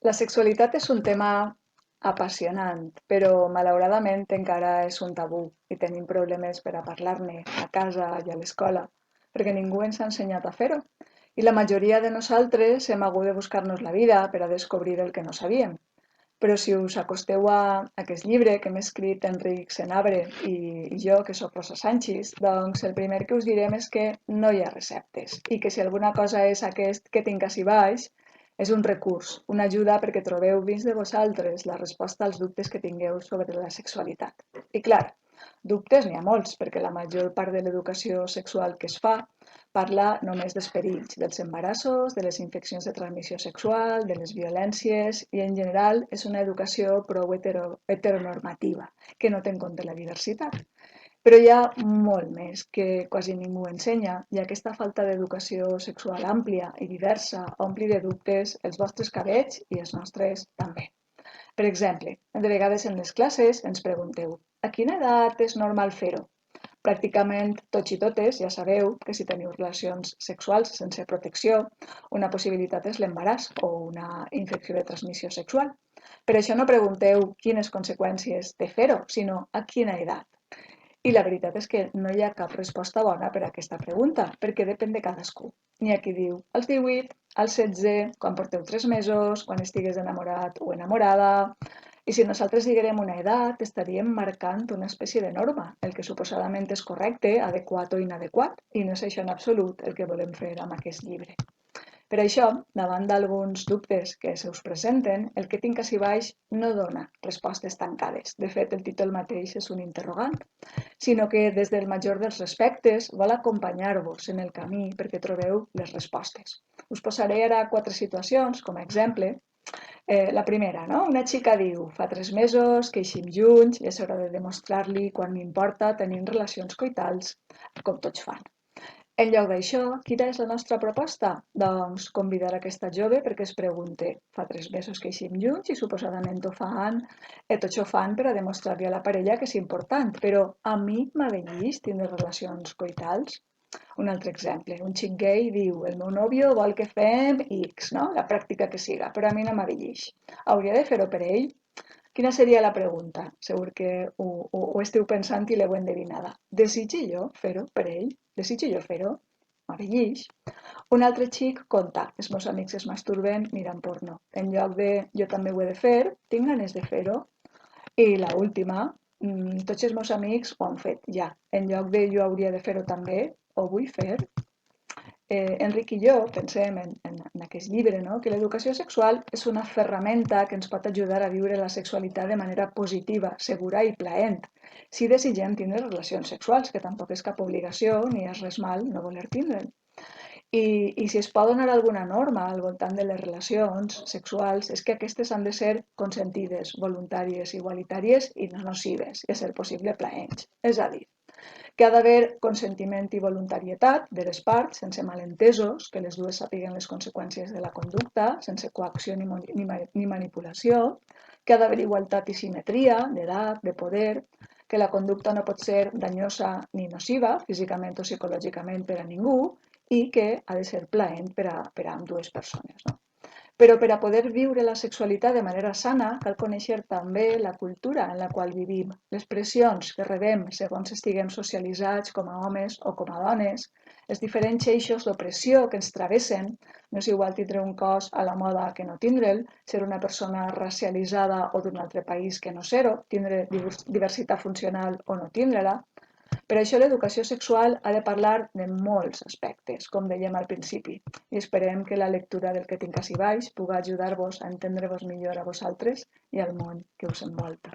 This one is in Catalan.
La sexualitat és un tema apassionant, però malauradament encara és un tabú i tenim problemes per a parlar-ne a casa i a l'escola, perquè ningú ens ha ensenyat a fer-ho. I la majoria de nosaltres hem hagut de buscar-nos la vida per a descobrir el que no sabíem. Però si us acosteu a aquest llibre que hem escrit Enric Senabre i jo, que sóc Rosa Sanchis, doncs el primer que us direm és que no hi ha receptes i que si alguna cosa és aquest que tinc ací baix, és un recurs, una ajuda perquè trobeu dins de vosaltres la resposta als dubtes que tingueu sobre la sexualitat. I clar, dubtes n'hi ha molts, perquè la major part de l'educació sexual que es fa parla només dels perills, dels embarassos, de les infeccions de transmissió sexual, de les violències i en general és una educació prou heteronormativa, que no té en compte la diversitat. Però hi ha molt més que quasi ningú ensenya i aquesta falta d'educació sexual àmplia i diversa ompli de dubtes els vostres cabells i els nostres també. Per exemple, de vegades en les classes ens pregunteu a quina edat és normal fer-ho? Pràcticament tots i totes ja sabeu que si teniu relacions sexuals sense protecció, una possibilitat és l'embaràs o una infecció de transmissió sexual. Per això no pregunteu quines conseqüències té fer-ho, sinó a quina edat. I la veritat és que no hi ha cap resposta bona per a aquesta pregunta, perquè depèn de cadascú. N'hi ha qui diu als 18, als 16, quan porteu 3 mesos, quan estigues enamorat o enamorada. I si nosaltres diguérem una edat, estaríem marcant una espècie de norma, el que suposadament és correcte, adequat o inadequat, i no és això en absolut el que volem fer amb aquest llibre. Per això, davant d'alguns dubtes que se us presenten, el que tinc ací baix no dona respostes tancades. De fet, el títol mateix és un interrogant, sinó que des del major dels respectes vol acompanyar-vos en el camí perquè trobeu les respostes. Us posaré ara 4 situacions com a exemple. La primera, no? Una xica diu, fa 3 mesos que eixim junts i és hora de demostrar-li quan m'importa tenir relacions coitals, com tots fan. En lloc d'això, quina és la nostra proposta? Doncs convidar aquesta jove perquè es pregunte, fa 3 mesos que eixim junts i suposadament ho fan, tots ho fan per a demostrar-li a la parella que és important, però a mi m'avellís tindre relacions coitals? Un altre exemple, un xic gay diu, el meu nòvio vol que fem X, no? La pràctica que siga, però a mi no m'avellix. Hauria de fer-ho per ell? Quina seria la pregunta? Segur que ho esteu pensant i l'heu endevinada. Desitjo jo fer-ho per ell? Desitjo jo fer-ho? M'avellix. Un altre xic conta, els meus amics es masturben mirant porno. En lloc de jo també ho he de fer, tinc ganes de fer-ho. I la última, tots els meus amics ho han fet ja. En lloc de jo hauria de fer-ho també, ho vull fer. Enric i jo pensem en aquest llibre, no? Que l'educació sexual és una ferramenta que ens pot ajudar a viure la sexualitat de manera positiva, segura i plaent, si desitgem tindre relacions sexuals, que tampoc és cap obligació ni és res mal no voler tindre'n. I si es pot donar alguna norma al voltant de les relacions sexuals és que aquestes han de ser consentides, voluntàries, igualitàries i no nocives, i a ser possible plaents. És a dir, que ha d'haver consentiment i voluntarietat de les parts, sense malentesos, que les dues sàpiguen les conseqüències de la conducta, sense coacció ni manipulació, que ha d'haver igualtat i simetria d'edat, de poder, que la conducta no pot ser danyosa ni nociva, físicament o psicològicament per a ningú, i que ha de ser plaent per a ambdues persones. No? Però per a poder viure la sexualitat de manera sana cal conèixer també la cultura en la qual vivim, les pressions que rebem segons estiguem socialitzats com a homes o com a dones, els diferents eixos d'opressió que ens travessen, no és igual tindre un cos a la moda que no tindre'l, ser una persona racialitzada o d'un altre país que no ser-ho, tindre diversitat funcional o no tindre-la. Per això l'educació sexual ha de parlar de molts aspectes, com dèiem al principi, i esperem que la lectura del que tinc ací baix pugui ajudar-vos a entendre-vos millor a vosaltres i al món que us envolta.